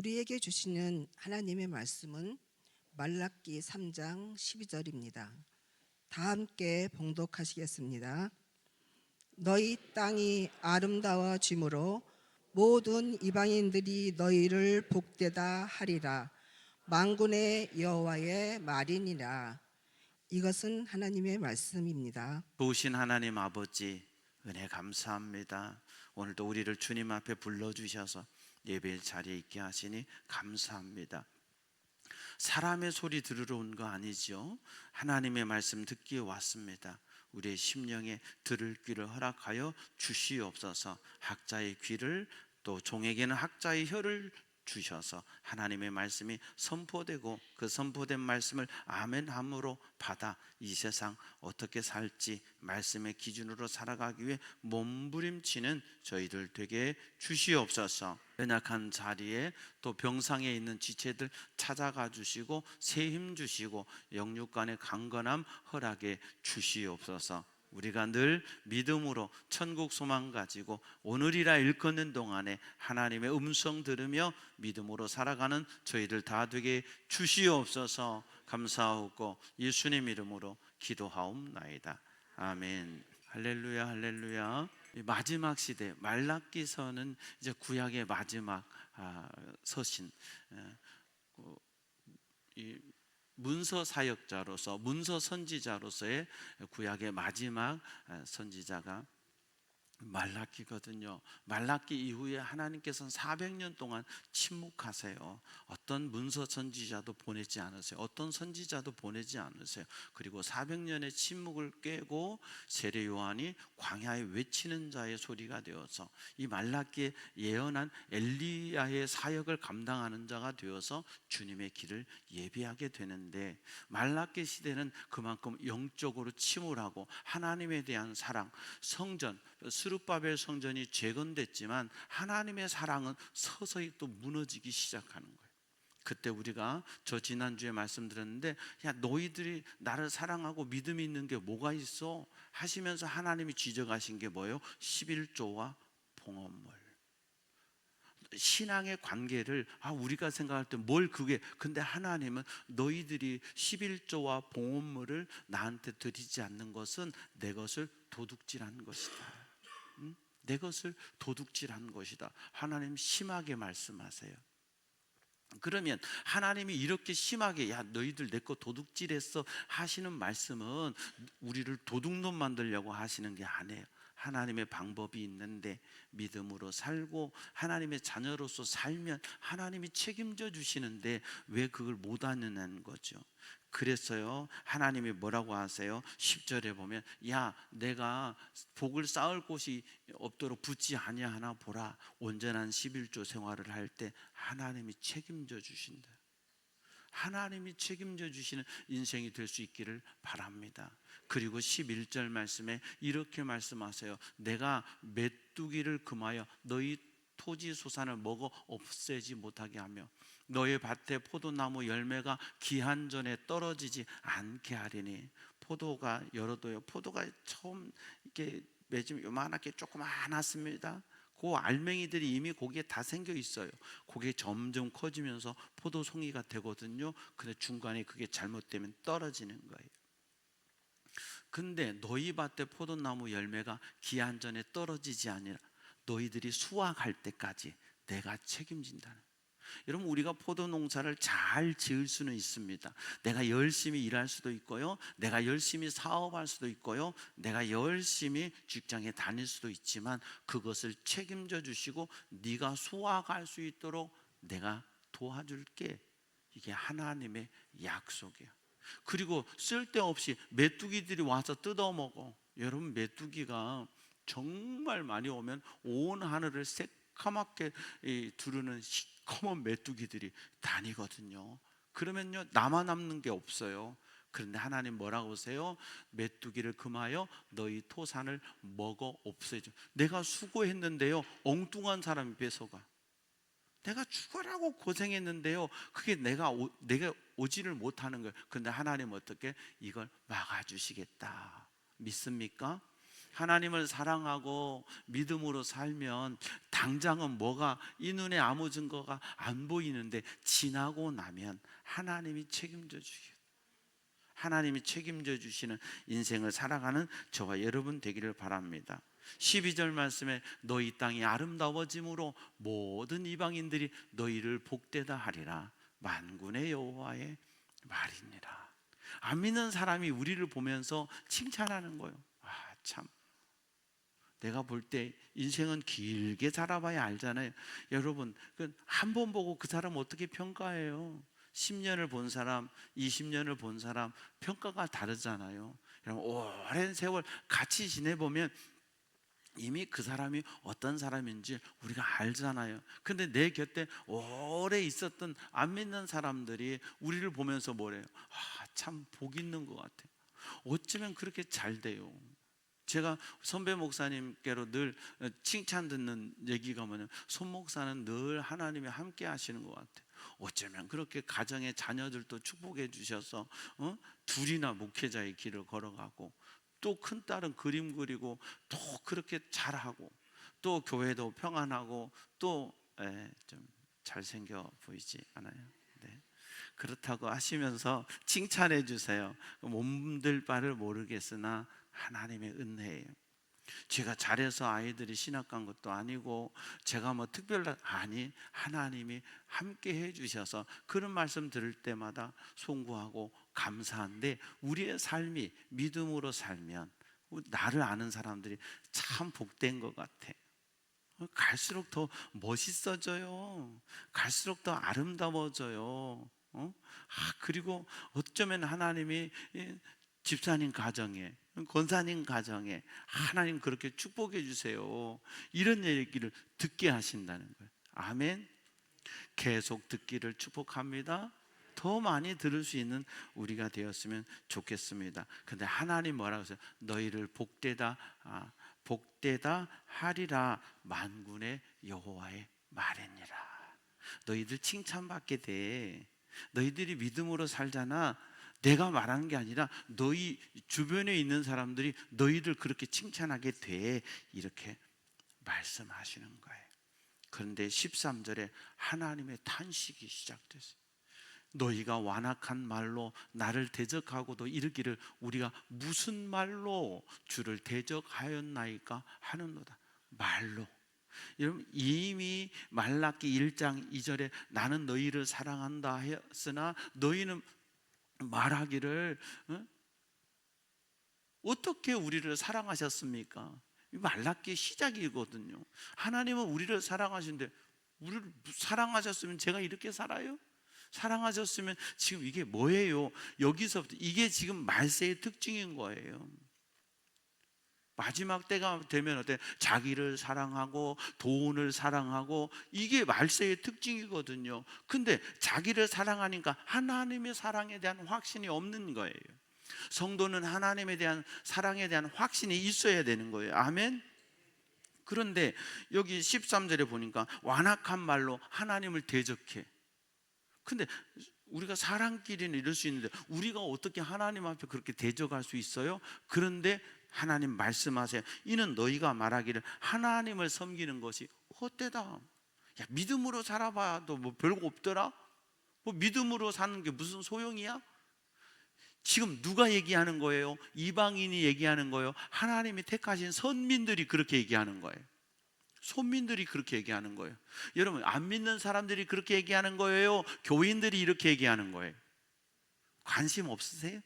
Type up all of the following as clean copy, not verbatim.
우리에게 주시는 하나님의 말씀은 말라기 3장 12절입니다. 다 함께 봉독하시겠습니다. 너희 땅이 아름다워짐으로 모든 이방인들이 너희를 복되다 하리라. 만군의 여호와의 말이니라. 이것은 하나님의 말씀입니다. 좋으신 하나님 아버지, 은혜 감사합니다. 오늘도 우리를 주님 앞에 불러주셔서 예배의 자리에 있게 하시니 감사합니다. 사람의 소리 들으러 온 거 아니죠. 하나님의 말씀 듣기에 왔습니다. 우리의 심령에 들을 귀를 허락하여 주시옵소서. 학자의 귀를, 또 종에게는 학자의 혀를 주셔서 하나님의 말씀이 선포되고 그 선포된 말씀을 아멘함으로 받아 이 세상 어떻게 살지 말씀의 기준으로 살아가기 위해 몸부림치는 저희들 되게 주시옵소서. 연약한 자리에 또 병상에 있는 지체들 찾아가 주시고 새 힘 주시고 영육간의 강건함 허락해 주시옵소서. 우리가 늘 믿음으로 천국 소망 가지고 오늘이라 일컫는 동안에 하나님의 음성 들으며 믿음으로 살아가는 저희들 다 되게 주시옵소서. 감사하고 예수님 이름으로 기도하옵나이다. 아멘. 할렐루야, 할렐루야. 마지막 시대 말라기서는 이제 구약의 마지막 서신, 이 문서 사역자로서, 문서 선지자로서의 구약의 마지막 선지자가 말라기거든요. 말라기 이후에 하나님께서는 400년 동안 침묵하세요. 어떤 문서 선지자도 보내지 않으세요. 어떤 선지자도 보내지 않으세요. 그리고 400년의 침묵을 깨고 세례 요한이 광야에 외치는 자의 소리가 되어서 이 말라기에 예언한 엘리야의 사역을 감당하는 자가 되어서 주님의 길을 예비하게 되는데, 말라기 시대는 그만큼 영적으로 침울하고 하나님에 대한 사랑, 성전, 스룹바벨 성전이 재건됐지만 하나님의 사랑은 서서히 또 무너지기 시작하는 거예요. 그때 우리가 저 지난주에 말씀드렸는데, 야 너희들이 나를 사랑하고 믿음이 있는 게 뭐가 있어? 하시면서 하나님이 지적하신 게 뭐예요? 11조와 봉헌물. 신앙의 관계를 우리가 생각할 때 뭘 그게, 근데 하나님은 너희들이 11조와 봉헌물을 나한테 드리지 않는 것은 내 것을 도둑질한 것이다. 내 것을 도둑질한 것이다. 하나님 심하게 말씀하세요. 그러면 하나님이 이렇게 심하게 야 너희들 내 거 도둑질했어 하시는 말씀은 우리를 도둑놈 만들려고 하시는 게 아니에요. 하나님의 방법이 있는데 믿음으로 살고 하나님의 자녀로서 살면 하나님이 책임져 주시는데 왜 그걸 못 하느냐는 거죠. 그랬어요. 하나님이 뭐라고 하세요? 10절에 보면 야 내가 복을 쌓을 곳이 없도록 붙지 아니하나 보라. 온전한 11조 생활을 할 때 하나님이 책임져 주신다. 하나님이 책임져 주시는 인생이 될 수 있기를 바랍니다. 그리고 11절 말씀에 이렇게 말씀하세요. 내가 메뚜기를 금하여 너희 토지 소산을 먹어 없애지 못하게 하며 너의 밭에 포도나무 열매가 기한 전에 떨어지지 않게 하리니. 포도가 열어둬요. 포도가 처음 이렇게 맺으면 요만하게 조그마했습니다. 그 알맹이들이 이미 거기에 다 생겨 있어요. 그게 점점 커지면서 포도송이가 되거든요. 근데 중간에 그게 잘못되면 떨어지는 거예요. 근데 너희 밭에 포도나무 열매가 기한 전에 떨어지지 아니라 너희들이 수확할 때까지 내가 책임진다는. 여러분 우리가 포도 농사를 잘 지을 수는 있습니다. 내가 열심히 일할 수도 있고요, 내가 열심히 사업할 수도 있고요, 내가 열심히 직장에 다닐 수도 있지만 그것을 책임져 주시고 네가 수확할 수 있도록 내가 도와줄게. 이게 하나님의 약속이에요. 그리고 쓸데없이 메뚜기들이 와서 뜯어먹어. 여러분 메뚜기가 정말 많이 오면 온 하늘을 새까맣게 두르는 시커먼 메뚜기들이 다니거든요. 그러면요 나만 남는 게 없어요. 그런데 하나님 뭐라고 하세요? 메뚜기를 금하여 너희 토산을 먹어 없애줘. 내가 수고했는데요 엉뚱한 사람이 뺏어가. 내가 죽으라고 고생했는데요 그게 내가 오지를 못하는 거예요. 그런데 하나님 어떻게 이걸 막아주시겠다. 믿습니까? 하나님을 사랑하고 믿음으로 살면 당장은 뭐가 이 눈에 아무 증거가 안 보이는데 지나고 나면 하나님이 책임져 주시고 하나님이 책임져 주시는 인생을 살아가는 저와 여러분 되기를 바랍니다. 12절 말씀에 너희 땅이 아름다워짐으로 모든 이방인들이 너희를 복되다 하리라. 만군의 여호와의 말이니라. 안 믿는 사람이 우리를 보면서 칭찬하는 거예요. 참, 내가 볼 때 인생은 길게 살아봐야 알잖아요. 여러분, 한 번 보고 그 사람 어떻게 평가해요? 10년을 본 사람, 20년을 본 사람 평가가 다르잖아요. 여러분, 오랜 세월 같이 지내보면 이미 그 사람이 어떤 사람인지 우리가 알잖아요. 근데 내 곁에 오래 있었던 안 믿는 사람들이 우리를 보면서 뭐래요? 참 복 있는 것 같아요. 어쩌면 그렇게 잘 돼요. 제가 선배 목사님께로 늘 칭찬 듣는 얘기가 뭐냐면 손 목사는 늘 하나님이 함께 하시는 것 같아요. 어쩌면 그렇게 가정의 자녀들도 축복해 주셔서 둘이나 목회자의 길을 걸어가고 또 큰 딸은 그림 그리고 또 그렇게 잘하고 또 교회도 평안하고 또 좀 잘생겨 보이지 않아요? 네. 그렇다고 하시면서 칭찬해 주세요. 몸들 바를 모르겠으나 하나님의 은혜예요. 제가 잘해서 아이들이 신학 간 것도 아니고 제가 뭐 특별한 하나님이 함께 해주셔서 그런 말씀 들을 때마다 송구하고 감사한데 우리의 삶이 믿음으로 살면 나를 아는 사람들이 참 복된 것 같아. 갈수록 더 멋있어져요. 갈수록 더 아름다워져요. 그리고 어쩌면 하나님이 집사님 가정에, 권사님 가정에 하나님 그렇게 축복해 주세요. 이런 얘기를 듣게 하신다는 거예요. 아멘. 계속 듣기를 축복합니다. 더 많이 들을 수 있는 우리가 되었으면 좋겠습니다. 근데 하나님 뭐라고 하세요? 너희를 복되다 하리라. 만군의 여호와의 말이니라. 너희들 칭찬받게 돼. 너희들이 믿음으로 살잖아. 내가 말하는 게 아니라 너희 주변에 있는 사람들이 너희들 그렇게 칭찬하게 돼. 이렇게 말씀하시는 거예요. 그런데 13절에 하나님의 탄식이 시작됐어요. 너희가 완악한 말로 나를 대적하고도 이르기를 우리가 무슨 말로 주를 대적하였나이까 하는도다. 말로. 여러분, 이미 말라기 1장 2절에 나는 너희를 사랑한다 했으나 너희는 말하기를 어떻게 우리를 사랑하셨습니까? 말라기의 시작이거든요. 하나님은 우리를 사랑하시는데 우리를 사랑하셨으면 제가 이렇게 살아요? 사랑하셨으면 지금 이게 뭐예요? 여기서부터 이게 지금 말세의 특징인 거예요. 마지막 때가 되면 어때? 자기를 사랑하고 돈을 사랑하고 이게 말세의 특징이거든요. 근데 자기를 사랑하니까 하나님의 사랑에 대한 확신이 없는 거예요. 성도는 하나님에 대한 사랑에 대한 확신이 있어야 되는 거예요. 아멘. 그런데 여기 13절에 보니까 완악한 말로 하나님을 대적해. 근데 우리가 사람끼리는 이럴 수 있는데 우리가 어떻게 하나님 앞에 그렇게 대적할 수 있어요? 그런데 하나님 말씀하세요. 이는 너희가 말하기를 하나님을 섬기는 것이 헛되다. 야, 믿음으로 살아봐도 뭐 별거 없더라? 뭐 믿음으로 사는 게 무슨 소용이야? 지금 누가 얘기하는 거예요? 이방인이 얘기하는 거예요? 하나님이 택하신 선민들이 그렇게 얘기하는 거예요. 손민들이 그렇게 얘기하는 거예요. 여러분, 안 믿는 사람들이 그렇게 얘기하는 거예요? 교인들이 이렇게 얘기하는 거예요? 관심 없으세요?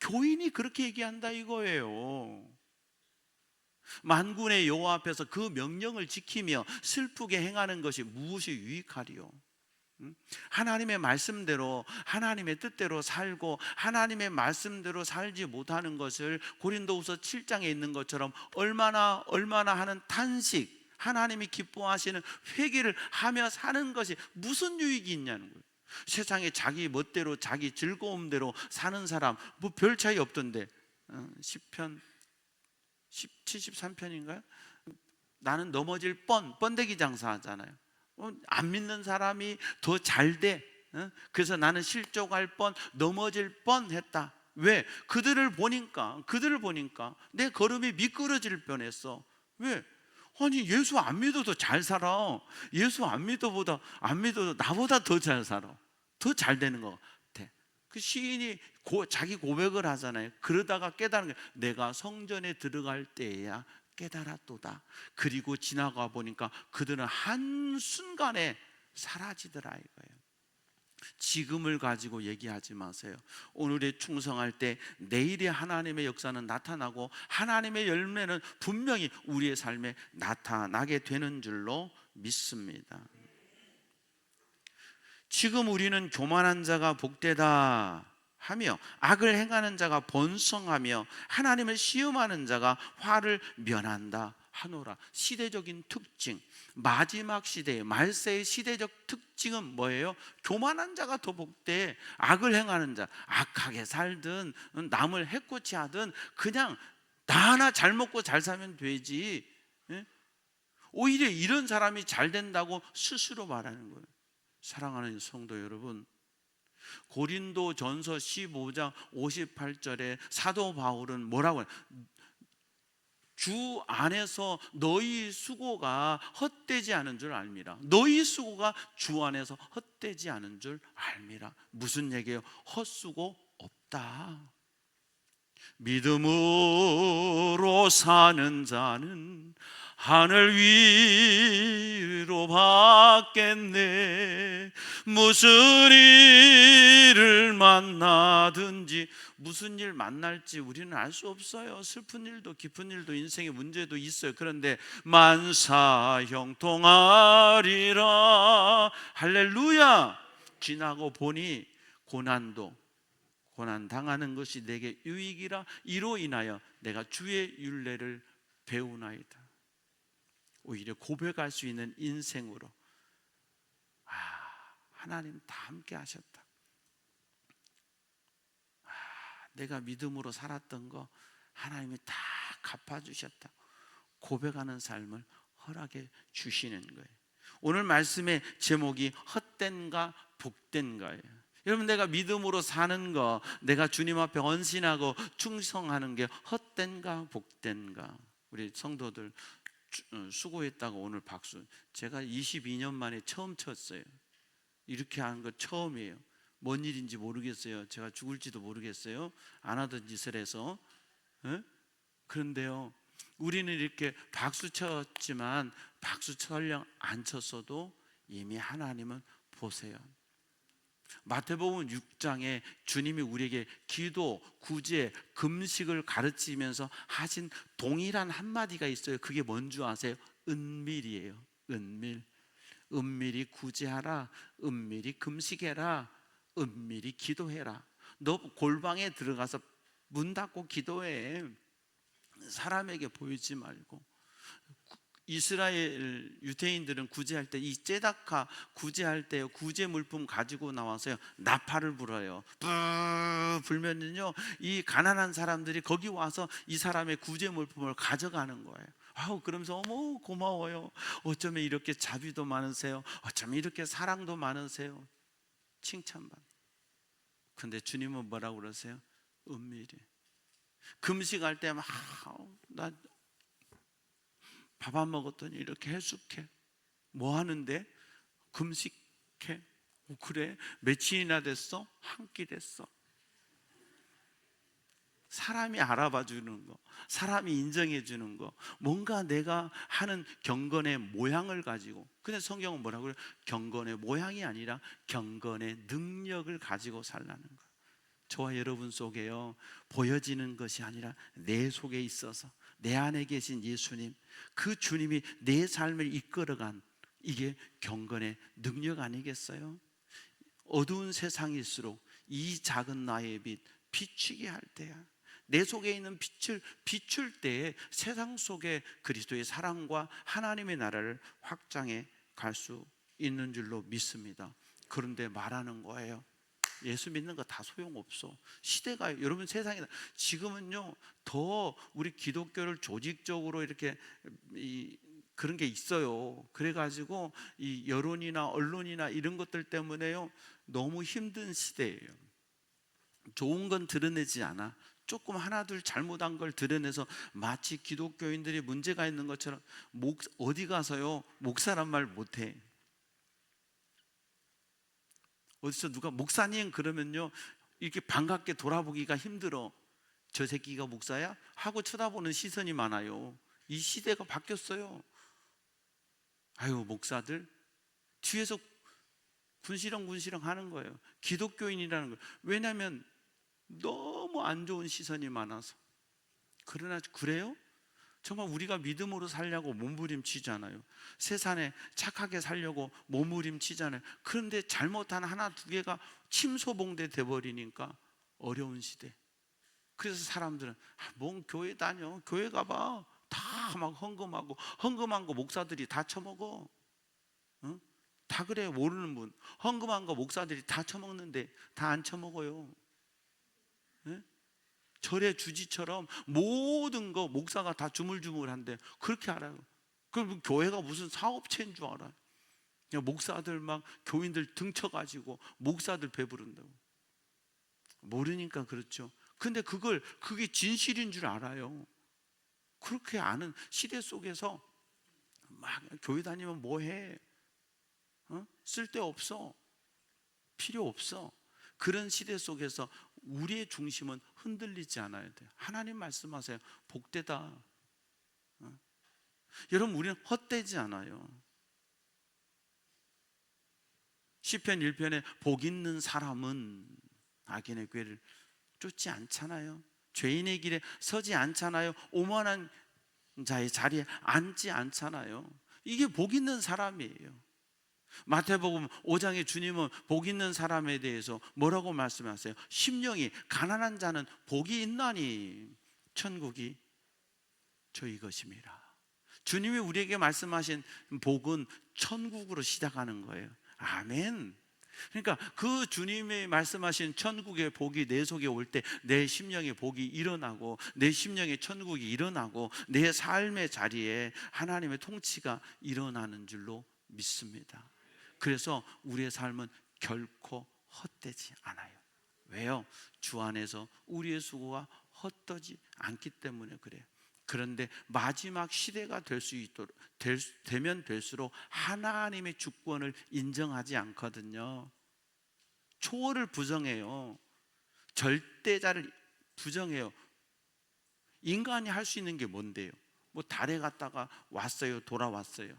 교인이 그렇게 얘기한다 이거예요. 만군의 여호와 앞에서 그 명령을 지키며 슬프게 행하는 것이 무엇이 유익하리요? 하나님의 말씀대로 하나님의 뜻대로 살고 하나님의 말씀대로 살지 못하는 것을 고린도후서 7장에 있는 것처럼 얼마나 하는 탄식, 하나님이 기뻐하시는 회개를 하며 사는 것이 무슨 유익이 있냐는 거예요. 세상에 자기 멋대로 자기 즐거움대로 사는 사람 뭐 별 차이 없던데. 10편 73편인가요? 나는 넘어질 번데기 장사하잖아요. 안 믿는 사람이 더 잘 돼. 그래서 나는 실족할 뻔, 넘어질 뻔 했다. 왜? 그들을 보니까 내 걸음이 미끄러질 뻔했어. 왜? 아니 예수 안 믿어도 잘 살아. 예수 안 믿어도 나보다 더 잘 살아. 더 잘 되는 것 같아. 그 시인이 자기 고백을 하잖아요. 그러다가 깨달은 게 내가 성전에 들어갈 때에야 깨달았도다. 그리고 지나가 보니까 그들은 한순간에 사라지더라 이거예요. 지금을 가지고 얘기하지 마세요. 오늘에 충성할 때 내일의 하나님의 역사는 나타나고 하나님의 열매는 분명히 우리의 삶에 나타나게 되는 줄로 믿습니다. 지금 우리는 교만한 자가 복되다 하며 악을 행하는 자가 번성하며 하나님을 시험하는 자가 화를 면한다 하노라. 시대적인 특징, 마지막 시대의 말세의 시대적 특징은 뭐예요? 교만한 자가 더 복돼. 악을 행하는 자, 악하게 살든 남을 해코지 하든 그냥 나 하나 잘 먹고 잘 살면 되지. 오히려 이런 사람이 잘 된다고 스스로 말하는 거예요. 사랑하는 성도 여러분, 고린도 전서 15장 58절에 사도 바울은 뭐라고 해요? 주 안에서 너희 수고가 헛되지 않은 줄 알미라. 너희 수고가 주 안에서 헛되지 않은 줄 알미라. 무슨 얘기예요? 헛수고 없다. 믿음으로 사는 자는 하늘 위로 받겠네. 무슨 일을 만나든지, 무슨 일 만날지 우리는 알 수 없어요. 슬픈 일도 기쁜 일도 인생의 문제도 있어요. 그런데 만사 형통하리라. 할렐루야. 지나고 보니 고난 당하는 것이 내게 유익이라. 이로 인하여 내가 주의 율례를 배우나이다. 오히려 고백할 수 있는 인생으로, 하나님 다 함께 하셨다. 내가 믿음으로 살았던 거 하나님이 다 갚아주셨다. 고백하는 삶을 허락해 주시는 거예요. 오늘 말씀의 제목이 헛된가 복된가예요. 여러분, 내가 믿음으로 사는 거, 내가 주님 앞에 헌신하고 충성하는 게 헛된가 복된가. 우리 성도들 수고했다고 오늘 박수. 제가 22년 만에 처음 쳤어요. 이렇게 하는 거 처음이에요. 뭔 일인지 모르겠어요. 제가 죽을지도 모르겠어요. 안 하던 짓을 해서. 그런데요, 우리는 이렇게 박수 쳤지만 박수 설령 안 쳤어도 이미 하나님은 보세요. 마태복음 6장에 주님이 우리에게 기도, 구제, 금식을 가르치면서 하신 동일한 한마디가 있어요. 그게 뭔지 아세요? 은밀이에요. 은밀히 구제하라. 은밀히 금식해라. 은밀히 기도해라. 너 골방에 들어가서 문 닫고 기도해. 사람에게 보이지 말고. 이스라엘 유대인들은 구제할 때 이 째다카 구제할 때 구제 물품 가지고 나와서요 나팔을 불어요. 불면은요 이 가난한 사람들이 거기 와서 이 사람의 구제 물품을 가져가는 거예요. 그러면서 어머 고마워요. 어쩌면 이렇게 자비도 많으세요. 어쩌면 이렇게 사랑도 많으세요. 칭찬받. 근데 주님은 뭐라고 그러세요? 은밀히. 금식할 때 막 나 밥 안 먹었더니 이렇게 해숙해. 뭐 하는데? 금식해. 그래? 며칠이나 됐어? 한 끼 됐어. 사람이 알아봐 주는 거, 사람이 인정해 주는 거, 뭔가 내가 하는 경건의 모양을 가지고. 근데 성경은 뭐라고 그래요? 경건의 모양이 아니라 경건의 능력을 가지고 살라는 거. 저와 여러분 속에요 보여지는 것이 아니라 내 속에 있어서 내 안에 계신 예수님, 그 주님이 내 삶을 이끌어간 이게 경건의 능력 아니겠어요? 어두운 세상일수록 이 작은 나의 빛 비추게 할 때야, 내 속에 있는 빛을 비출 때에 세상 속에 그리스도의 사랑과 하나님의 나라를 확장해 갈 수 있는 줄로 믿습니다. 그런데 말하는 거예요, 예수 믿는 거 다 소용없어. 시대가, 여러분 세상에 지금은요 더 우리 기독교를 조직적으로 이렇게 그런 게 있어요. 그래가지고 이 여론이나 언론이나 이런 것들 때문에요 너무 힘든 시대예요. 좋은 건 드러내지 않아. 조금 하나 둘 잘못한 걸 드러내서 마치 기독교인들이 문제가 있는 것처럼 어디 가서요 목사란 말 못해. 어디서 누가 목사님 그러면요 이렇게 반갑게 돌아보기가 힘들어. 저 새끼가 목사야? 하고 쳐다보는 시선이 많아요. 이 시대가 바뀌었어요. 아유 목사들 뒤에서 군시렁 하는 거예요. 기독교인이라는 거예요. 왜냐하면 너무 안 좋은 시선이 많아서. 그러나 그래요? 정말 우리가 믿음으로 살려고 몸부림치잖아요. 세상에 착하게 살려고 몸부림치잖아요. 그런데 잘못한 하나 두 개가 침소봉대 돼버리니까 어려운 시대. 그래서 사람들은 뭔 교회 다녀? 교회 가봐. 다 막 헌금한 거 목사들이 다 처먹어. 응? 다 그래. 모르는 분 헌금한 거 목사들이 다 처먹는데 다 안 처먹어요. 응? 절의 주지처럼 모든 거 목사가 다 주물주물한데 그렇게 알아요. 그럼 교회가 무슨 사업체인 줄 알아요. 그냥 목사들 막 교인들 등쳐가지고 목사들 배부른다고. 모르니까 그렇죠. 근데 그게 진실인 줄 알아요. 그렇게 아는 시대 속에서 막 교회 다니면 뭐해? 쓸데없어. 필요 없어. 그런 시대 속에서 우리의 중심은 흔들리지 않아야 돼요. 하나님 말씀하세요. 복되다. 여러분 우리는 헛되지 않아요. 시편 1편에 복 있는 사람은 악인의 꾀를 쫓지 않잖아요. 죄인의 길에 서지 않잖아요. 오만한 자의 자리에 앉지 않잖아요. 이게 복 있는 사람이에요. 마태복음 5장에 주님은 복 있는 사람에 대해서 뭐라고 말씀하세요? 심령이 가난한 자는 복이 있나니 천국이 저희 것임이라. 주님이 우리에게 말씀하신 복은 천국으로 시작하는 거예요. 아멘. 그러니까 그 주님이 말씀하신 천국의 복이 내 속에 올 때 내 심령의 복이 일어나고 내 심령의 천국이 일어나고 내 삶의 자리에 하나님의 통치가 일어나는 줄로 믿습니다. 그래서 우리의 삶은 결코 헛되지 않아요. 왜요? 주 안에서 우리의 수고가 헛되지 않기 때문에 그래요. 그런데 마지막 시대가 될 수 있도록 되면 될수록 하나님의 주권을 인정하지 않거든요. 초월을 부정해요. 절대자를 부정해요. 인간이 할 수 있는 게 뭔데요? 뭐 달에 갔다가 왔어요, 돌아왔어요.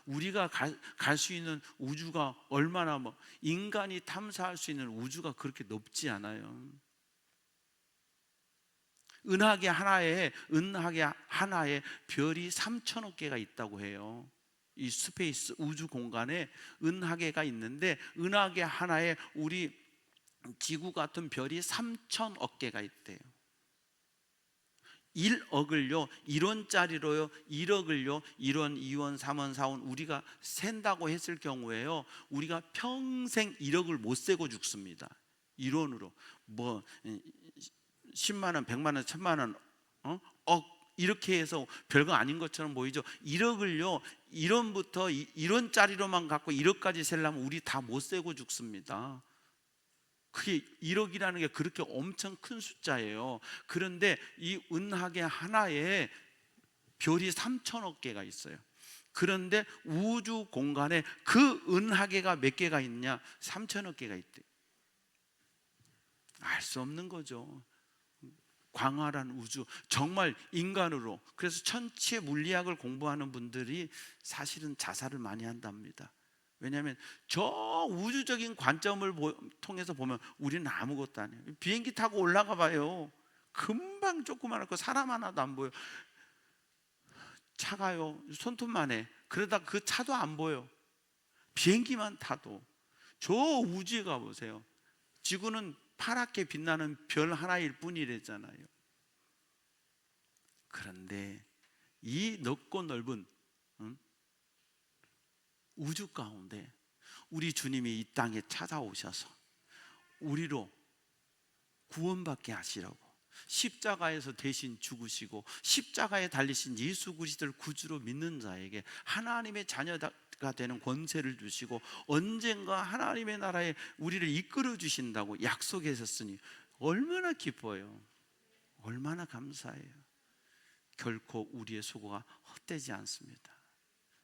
우리가 갈 수 있는 우주가 얼마나 인간이 탐사할 수 있는 우주가 그렇게 높지 않아요. 은하계 하나에 별이 3천억 개가 있다고 해요. 이 스페이스 우주 공간에 은하계가 있는데 은하계 하나에 우리 지구 같은 별이 3천억 개가 있대요. 1억을요, 1원짜리로요, 1억을요, 1원, 2원, 3원, 4원 우리가 센다고 했을 경우에요, 우리가 평생 1억을 못 세고 죽습니다. 1원으로. 10만 원, 100만 원, 1000만 원, 억 이렇게 해서 별거 아닌 것처럼 보이죠. 1억을요 1원부터 1원짜리로만 갖고 1억까지 세려면 우리 다 못 세고 죽습니다. 그게 1억이라는 게 그렇게 엄청 큰 숫자예요. 그런데 이 은하계 하나에 별이 3천억 개가 있어요. 그런데 우주 공간에 그 은하계가 몇 개가 있냐? 3천억 개가 있대. 알 수 없는 거죠. 광활한 우주, 정말 인간으로. 그래서 천체 물리학을 공부하는 분들이 사실은 자살을 많이 한답니다. 왜냐하면 저 우주적인 관점을 통해서 보면 우리는 아무것도 아니에요. 비행기 타고 올라가 봐요. 금방 조그만하고 사람 하나도 안 보여. 차가요, 손톱만 해. 그러다 그 차도 안 보여. 비행기만 타도. 저 우주에 가보세요. 지구는 파랗게 빛나는 별 하나일 뿐이랬잖아요. 그런데 이 넓고 넓은 우주 가운데 우리 주님이 이 땅에 찾아오셔서 우리로 구원받게 하시라고 십자가에서 대신 죽으시고 십자가에 달리신 예수 그리스도를 구주로 믿는 자에게 하나님의 자녀가 되는 권세를 주시고 언젠가 하나님의 나라에 우리를 이끌어 주신다고 약속하셨으니 얼마나 기뻐요. 얼마나 감사해요. 결코 우리의 수고가 헛되지 않습니다.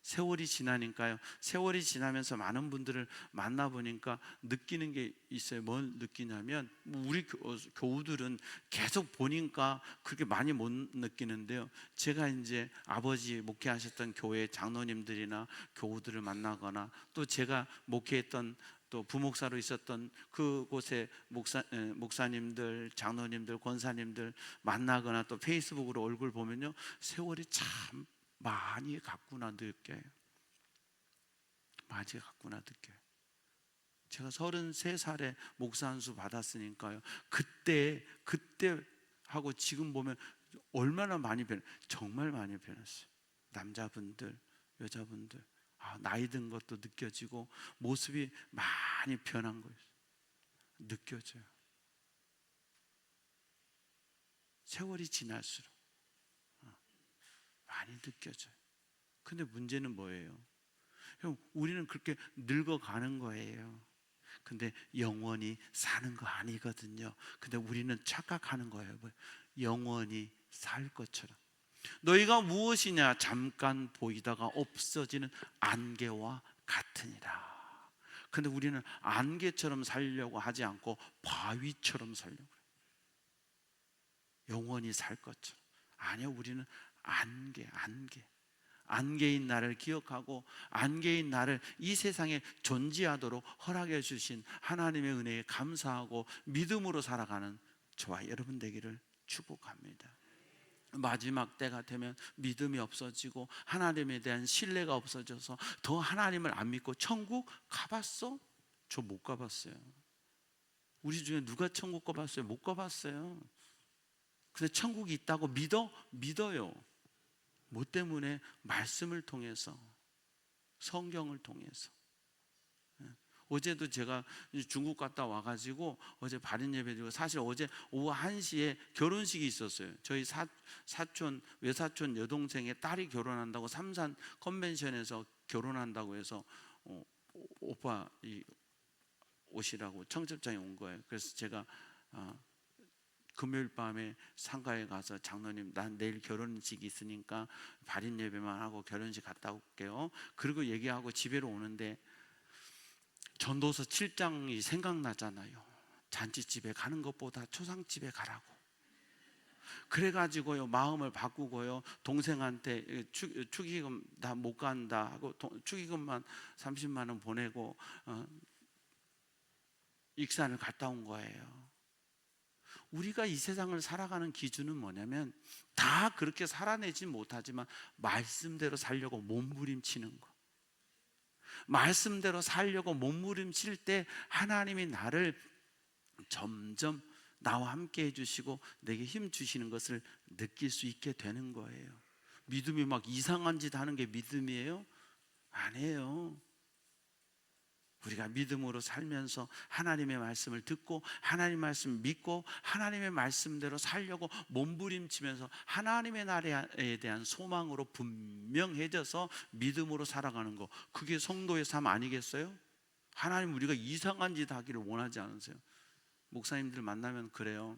세월이 지나니까요. 세월이 지나면서 많은 분들을 만나보니까 느끼는 게 있어요. 뭘 느끼냐면 우리 교우들은 계속 보니까 그렇게 많이 못 느끼는데요. 제가 이제 아버지 목회하셨던 교회 장로님들이나 교우들을 만나거나 또 제가 목회했던 또 부목사로 있었던 그곳의 목사님들, 장로님들, 권사님들 만나거나 또 페이스북으로 얼굴 보면요. 세월이 참 많이 갔구나 느껴요. 많이 갔구나 느껴요. 제가 33살에 목사 한 수 받았으니까요. 그때 하고 지금 보면 얼마나 많이 정말 많이 변했어요. 남자분들, 여자분들, 나이 든 것도 느껴지고 모습이 많이 변한 거예요. 느껴져요. 세월이 지날수록 많이 느껴져요. 근데 문제는 뭐예요? 형, 우리는 그렇게 늙어가는 거예요. 근데 영원히 사는 거 아니거든요. 근데 우리는 착각하는 거예요. 영원히 살 것처럼. 너희가 무엇이냐? 잠깐 보이다가 없어지는 안개와 같으니라. 근데 우리는 안개처럼 살려고 하지 않고 바위처럼 살려고 해요. 영원히 살 것처럼. 아니요, 우리는 안개인 나를 기억하고 안개인 나를 이 세상에 존재하도록 허락해 주신 하나님의 은혜에 감사하고 믿음으로 살아가는 저와 여러분 되기를 축복합니다. 마지막 때가 되면 믿음이 없어지고 하나님에 대한 신뢰가 없어져서 더 하나님을 안 믿고 천국 가봤어? 저 못 가봤어요. 우리 중에 누가 천국 가봤어요? 못 가봤어요. 근데 천국이 있다고 믿어요. 뭐 때문에? 말씀을 통해서, 성경을 통해서. 어제도 제가 중국 갔다 와가지고 어제 발인 예배 드리고, 사실 어제 오후 1시에 결혼식이 있었어요. 저희 사촌, 외사촌 여동생의 딸이 결혼한다고 삼산 컨벤션에서 결혼한다고 해서 오빠 오시라고 청첩장이 온 거예요. 그래서 제가 금요일 밤에 상가에 가서 장로님, 난 내일 결혼식이 있으니까 발인 예배만 하고 결혼식 갔다 올게요. 그리고 얘기하고 집에로 오는데 전도서 7장이 생각나잖아요. 잔치집에 가는 것보다 초상집에 가라고. 그래가지고요, 마음을 바꾸고요, 동생한테 축의금 다 못 간다 하고 축의금만 30만 원 보내고 익산을 갔다 온 거예요. 우리가 이 세상을 살아가는 기준은 뭐냐면 다 그렇게 살아내지 못하지만 말씀대로 살려고 몸부림치는 거. 말씀대로 살려고 몸부림칠 때 하나님이 나를 점점 나와 함께 해주시고 내게 힘 주시는 것을 느낄 수 있게 되는 거예요. 믿음이 막 이상한 짓 하는 게 믿음이에요? 아니에요. 우리가 믿음으로 살면서 하나님의 말씀을 듣고 하나님의 말씀을 믿고 하나님의 말씀대로 살려고 몸부림치면서 하나님의 나라에 대한 소망으로 분명해져서 믿음으로 살아가는 거, 그게 성도의 삶 아니겠어요? 하나님, 우리가 이상한 짓 하기를 원하지 않으세요? 목사님들 만나면 그래요.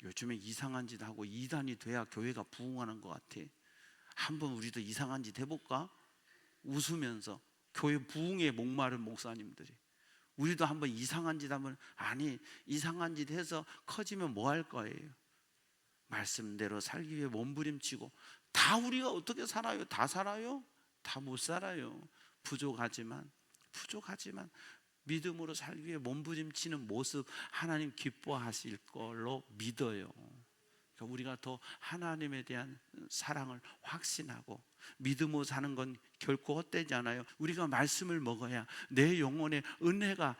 요즘에 이상한 짓 하고 이단이 돼야 교회가 부흥하는 것 같아. 한번 우리도 이상한 짓 해볼까? 웃으면서. 교회 부흥에 목마른 목사님들이, 우리도 한번 이상한 짓 하면, 아니, 이상한 짓 해서 커지면 뭐 할 거예요? 말씀대로 살기 위해 몸부림치고. 다 우리가 어떻게 살아요? 다 살아요? 다 못 살아요. 부족하지만 믿음으로 살기 위해 몸부림치는 모습 하나님 기뻐하실 걸로 믿어요. 우리가 더 하나님에 대한 사랑을 확신하고 믿음으로 사는 건 결코 헛되지 않아요. 우리가 말씀을 먹어야 내 영혼의 은혜가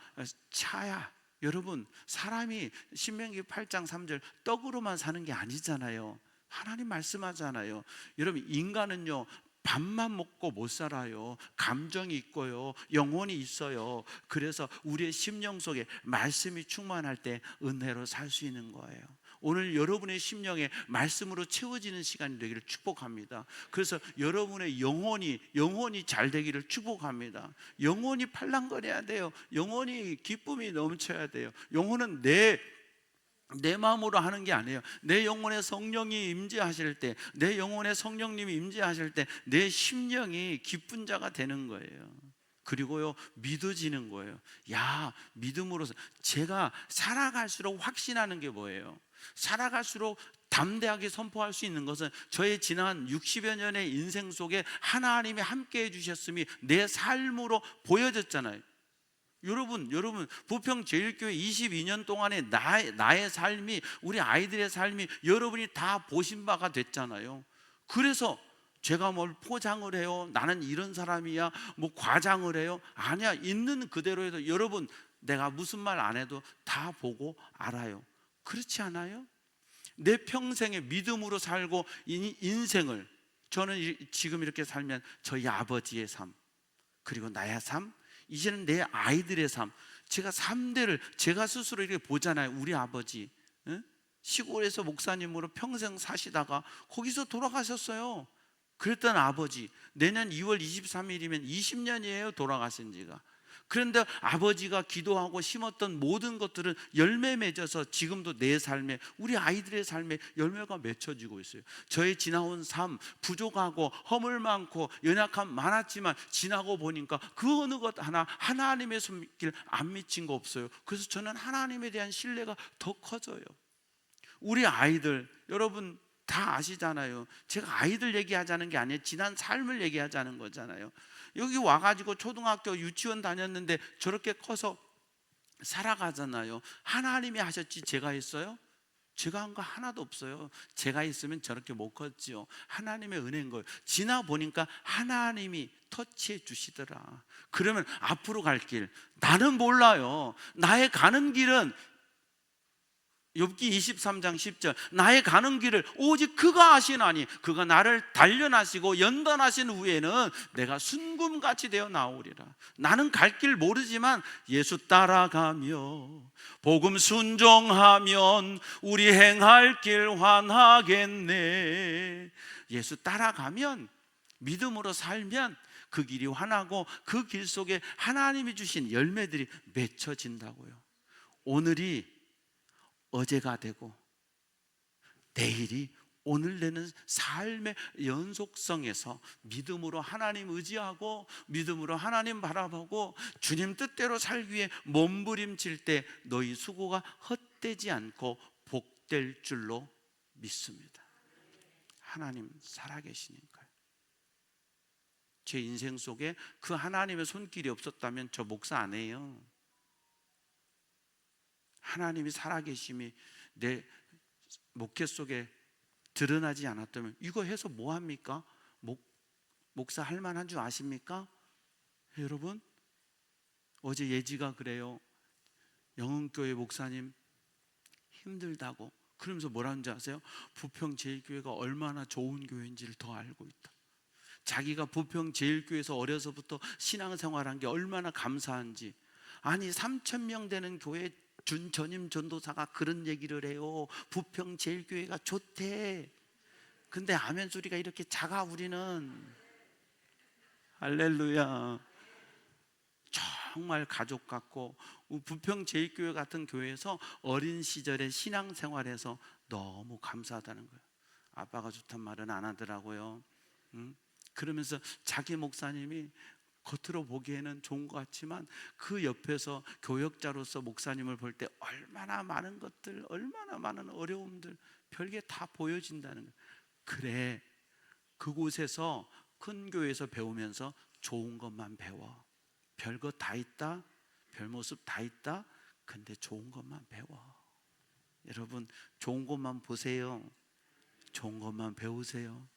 차야. 여러분, 사람이 신명기 8장 3절 떡으로만 사는 게 아니잖아요. 하나님 말씀하잖아요. 여러분, 인간은요 밥만 먹고 못 살아요. 감정이 있고요, 영혼이 있어요. 그래서 우리의 심령 속에 말씀이 충만할 때 은혜로 살 수 있는 거예요. 오늘 여러분의 심령에 말씀으로 채워지는 시간이 되기를 축복합니다. 그래서 여러분의 영혼이 잘 되기를 축복합니다. 영혼이 팔랑거려야 돼요. 영혼이 기쁨이 넘쳐야 돼요. 영혼은 내 내 마음으로 하는 게 아니에요. 내 영혼에 성령이 임재하실 때, 내 영혼에 성령님이 임재하실 때 내 심령이 기쁜 자가 되는 거예요. 그리고요, 믿어지는 거예요. 야, 믿음으로서 제가 살아갈수록 확신하는 게 뭐예요? 살아갈수록 담대하게 선포할 수 있는 것은 저의 지난 60여 년의 인생 속에 하나님이 함께 해주셨음이 내 삶으로 보여졌잖아요. 여러분, 부평제일교회 22년 동안의 나의 삶이, 우리 아이들의 삶이 여러분이 다 보신 바가 됐잖아요. 그래서 제가 뭘 포장을 해요? 나는 이런 사람이야? 뭐 과장을 해요? 아니야, 있는 그대로 해도 여러분, 내가 무슨 말 안 해도 다 보고 알아요. 그렇지 않아요? 내 평생에 믿음으로 살고 인생을, 저는 지금 이렇게 살면 저희 아버지의 삶, 그리고 나의 삶, 이제는 내 아이들의 삶, 제가 3대를 제가 스스로 이렇게 보잖아요. 우리 아버지 시골에서 목사님으로 평생 사시다가 거기서 돌아가셨어요. 그랬던 아버지, 내년 2월 23일이면 20년이에요 돌아가신 지가. 그런데 아버지가 기도하고 심었던 모든 것들은 열매 맺어서 지금도 내 삶에, 우리 아이들의 삶에 열매가 맺혀지고 있어요. 저의 지나온 삶, 부족하고 허물 많고 연약함 많았지만 지나고 보니까 그 어느 것 하나 하나님의 손길 안 미친 거 없어요. 그래서 저는 하나님에 대한 신뢰가 더 커져요. 우리 아이들, 여러분 다 아시잖아요. 제가 아이들 얘기하자는 게 아니에요. 지난 삶을 얘기하자는 거잖아요. 여기 와가지고 초등학교 유치원 다녔는데 저렇게 커서 살아가잖아요. 하나님이 하셨지 제가 했어요? 제가 한 거 하나도 없어요. 제가 있으면 저렇게 못 컸지요. 하나님의 은혜인 거예요. 지나 보니까 하나님이 터치해 주시더라. 그러면 앞으로 갈 길, 나는 몰라요. 나의 가는 길은 욥기 23장 10절, 나의 가는 길을 오직 그가 아시나니 그가 나를 단련하시고 연단하신 후에는 내가 순금같이 되어 나오리라. 나는 갈 길 모르지만 예수 따라가며 복음 순종하면 우리 행할 길 환하겠네. 예수 따라가면, 믿음으로 살면 그 길이 환하고 그 길 속에 하나님이 주신 열매들이 맺혀진다고요. 오늘이 어제가 되고 내일이 오늘 되는 삶의 연속성에서 믿음으로 하나님 의지하고 믿음으로 하나님 바라보고 주님 뜻대로 살기 위해 몸부림칠 때 너희 수고가 헛되지 않고 복될 줄로 믿습니다. 하나님 살아계시니까요. 제 인생 속에 그 하나님의 손길이 없었다면 저 목사 안 해요. 하나님이 살아계심이 내 목회 속에 드러나지 않았다면 이거 해서 뭐 합니까? 목사 할 만한 줄 아십니까? 여러분, 어제 예지가 그래요. 영흥교회 목사님 힘들다고 그러면서 뭐라는지 아세요? 부평제일교회가 얼마나 좋은 교회인지를 더 알고 있다. 자기가 부평제일교회에서 어려서부터 신앙생활한 게 얼마나 감사한지. 아니 3,000명 되는 교회 전임 전도사가 그런 얘기를 해요. 부평제일교회가 좋대. 근데 아멘 소리가 이렇게 작아. 우리는 할렐루야. 정말 가족 같고, 부평제일교회 같은 교회에서 어린 시절에 신앙생활에서 너무 감사하다는 거예요. 아빠가 좋단 말은 안 하더라고요. 그러면서 자기 목사님이 겉으로 보기에는 좋은 것 같지만 그 옆에서 교역자로서 목사님을 볼 때 얼마나 많은 것들, 얼마나 많은 어려움들, 별게 다 보여진다는 거예요. 그래, 그곳에서 큰 교회에서 배우면서 좋은 것만 배워. 별것 다 있다, 별 모습 다 있다. 근데 좋은 것만 배워. 여러분, 좋은 것만 보세요. 좋은 것만 배우세요.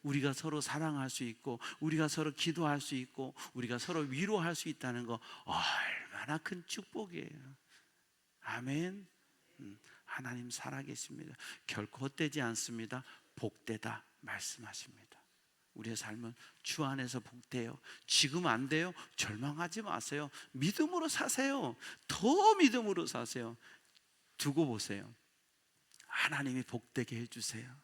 우리가 서로 사랑할 수 있고, 우리가 서로 기도할 수 있고, 우리가 서로 위로할 수 있다는 거 얼마나 큰 축복이에요. 아멘. 하나님 살아계십니다. 결코 헛되지 않습니다. 복되다 말씀하십니다. 우리의 삶은 주 안에서 복돼요. 지금 안 돼요? 절망하지 마세요. 믿음으로 사세요. 더 믿음으로 사세요. 두고 보세요. 하나님이 복되게 해주세요.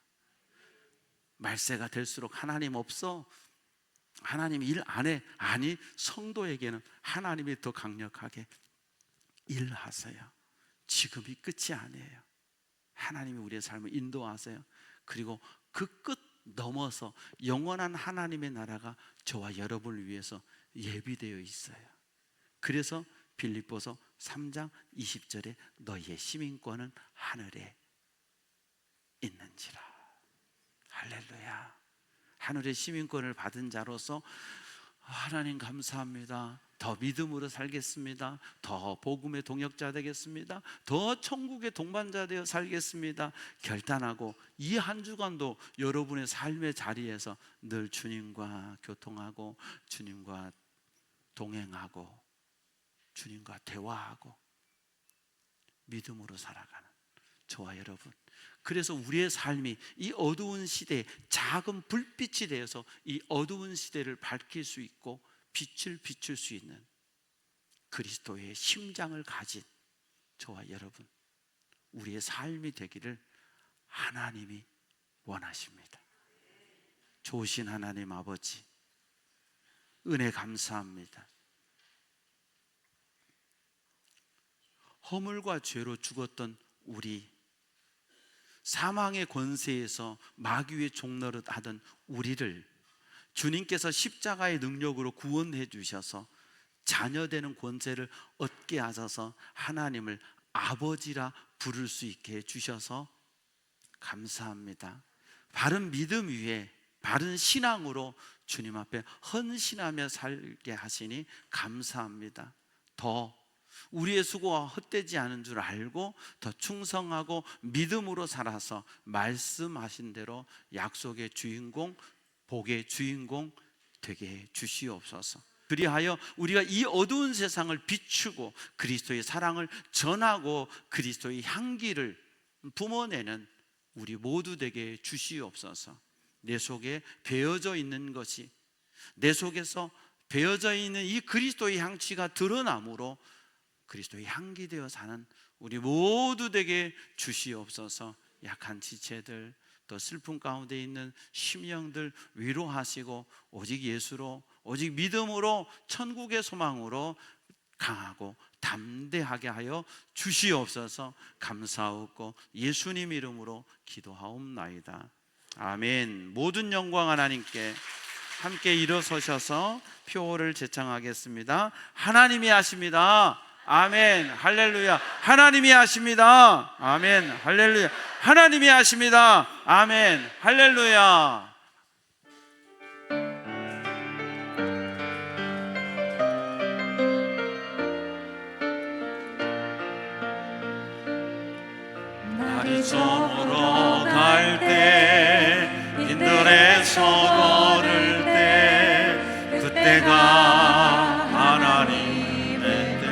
말세가 될수록 하나님 없어? 하나님 일 안 해? 아니, 성도에게는 하나님이 더 강력하게 일하세요. 지금이 끝이 아니에요. 하나님이 우리의 삶을 인도하세요. 그리고 그 끝 넘어서 영원한 하나님의 나라가 저와 여러분을 위해서 예비되어 있어요. 그래서 빌립보서 3장 20절에 너희의 시민권은 하늘에 있는지라. 할렐루야. 하늘의 시민권을 받은 자로서 하나님 감사합니다. 더 믿음으로 살겠습니다. 더 복음의 동역자 되겠습니다. 더 천국의 동반자 되어 살겠습니다. 결단하고 이 한 주간도 여러분의 삶의 자리에서 늘 주님과 교통하고 주님과 동행하고 주님과 대화하고 믿음으로 살아가는 저와 여러분, 그래서 우리의 삶이 이 어두운 시대에 작은 불빛이 되어서 이 어두운 시대를 밝힐 수 있고 빛을 비출 수 있는 그리스도의 심장을 가진 저와 여러분, 우리의 삶이 되기를 하나님이 원하십니다. 좋으신 하나님 아버지, 은혜 감사합니다. 허물과 죄로 죽었던 우리, 사망의 권세에서 마귀의 종노릇 하던 우리를 주님께서 십자가의 능력으로 구원해 주셔서 자녀되는 권세를 얻게 하셔서 하나님을 아버지라 부를 수 있게 해 주셔서 감사합니다. 바른 믿음 위에 바른 신앙으로 주님 앞에 헌신하며 살게 하시니 감사합니다. 더 우리의 수고가 헛되지 않은 줄 알고 더 충성하고 믿음으로 살아서 말씀하신 대로 약속의 주인공, 복의 주인공 되게 해 주시옵소서. 그리하여 우리가 이 어두운 세상을 비추고 그리스도의 사랑을 전하고 그리스도의 향기를 뿜어내는 우리 모두 되게 해 주시옵소서. 내 속에 배어져 있는 것이, 내 속에서 배어져 있는 이 그리스도의 향취가 드러남으로 그리스도의 향기 되어 사는 우리 모두 되게 주시옵소서. 약한 지체들, 또 슬픔 가운데 있는 심령들 위로하시고 오직 예수로, 오직 믿음으로, 천국의 소망으로 강하고 담대하게 하여 주시옵소서. 감사하고 예수님 이름으로 기도하옵나이다. 아멘. 모든 영광 하나님께. 함께 일어서셔서 표를 제창하겠습니다. 하나님이 하십니다. 아멘. 할렐루야. 하나님이 하십니다. 아멘. 할렐루야. 하나님이 하십니다. 아멘. 할렐루야. 날이 저물어 갈 때, 인들에서 걸을 때, 그때가 하나님의 때.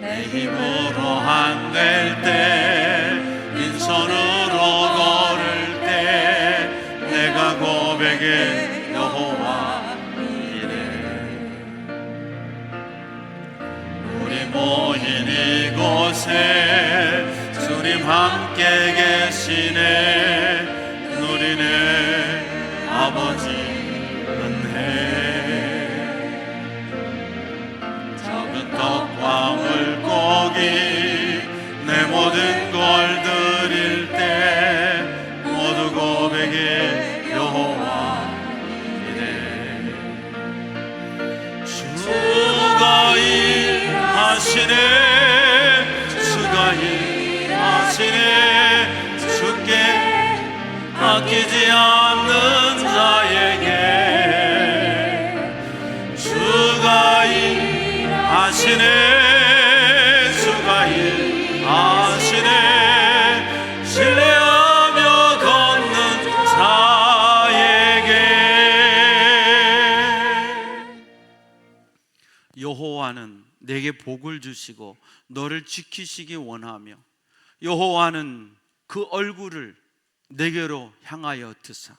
내 힘으로 안 될 때, 빈손으로 걸을 때, 내가 고백해 여호와 이래. 우리 모인 이곳에 주님 함께 계시네. 누리네 아버지 은혜. 작은 떡과 물고기 내 모든 걸 드릴 때 모두 고백해 여호와 이래. 주가 일하시네. 주가 일하시네. 주께 아끼지 않는 자에게 주가 일하시네. 주가 일하시네. 신뢰하며 걷는 자에게. 여호와는 내게 복을 주시고 너를 지키시기 원하며 여호와는 그 얼굴을 내게로 향하여 드사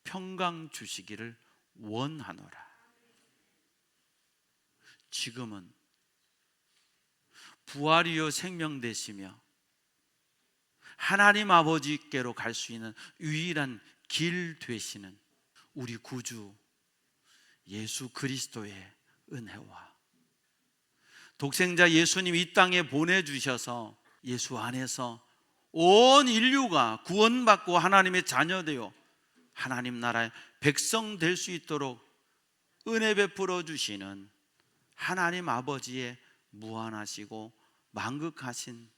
평강 주시기를 원하노라. 지금은 부활이요 생명 되시며 하나님 아버지께로 갈 수 있는 유일한 길 되시는 우리 구주 예수 그리스도의 은혜와 독생자 예수님 이 땅에 보내주셔서 예수 안에서 온 인류가 구원받고 하나님의 자녀되어 하나님 나라의 백성 될 수 있도록 은혜 베풀어 주시는 하나님 아버지의 무한하시고 만극하신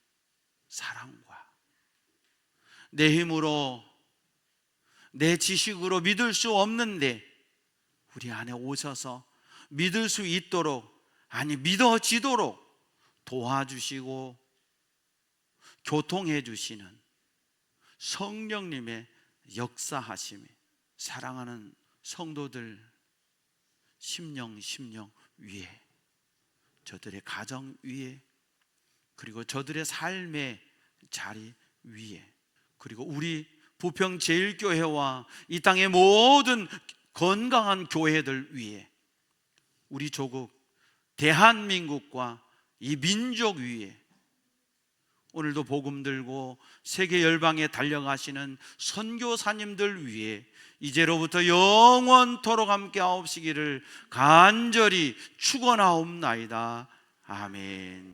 사랑과 내 힘으로 내 지식으로 믿을 수 없는데 우리 안에 오셔서 믿을 수 있도록, 아니 믿어지도록 도와주시고 교통해 주시는 성령님의 역사하심이, 사랑하는 성도들 심령 위에, 저들의 가정 위에, 그리고 저들의 삶의 자리 위에, 그리고 우리 부평제일교회와 이 땅의 모든 건강한 교회들 위에, 우리 조국 대한민국과 이 민족 위에, 오늘도 복음 들고 세계 열방에 달려가시는 선교사님들 위에 이제로부터 영원토록 함께 하옵시기를 간절히 축원하옵나이다. 아멘.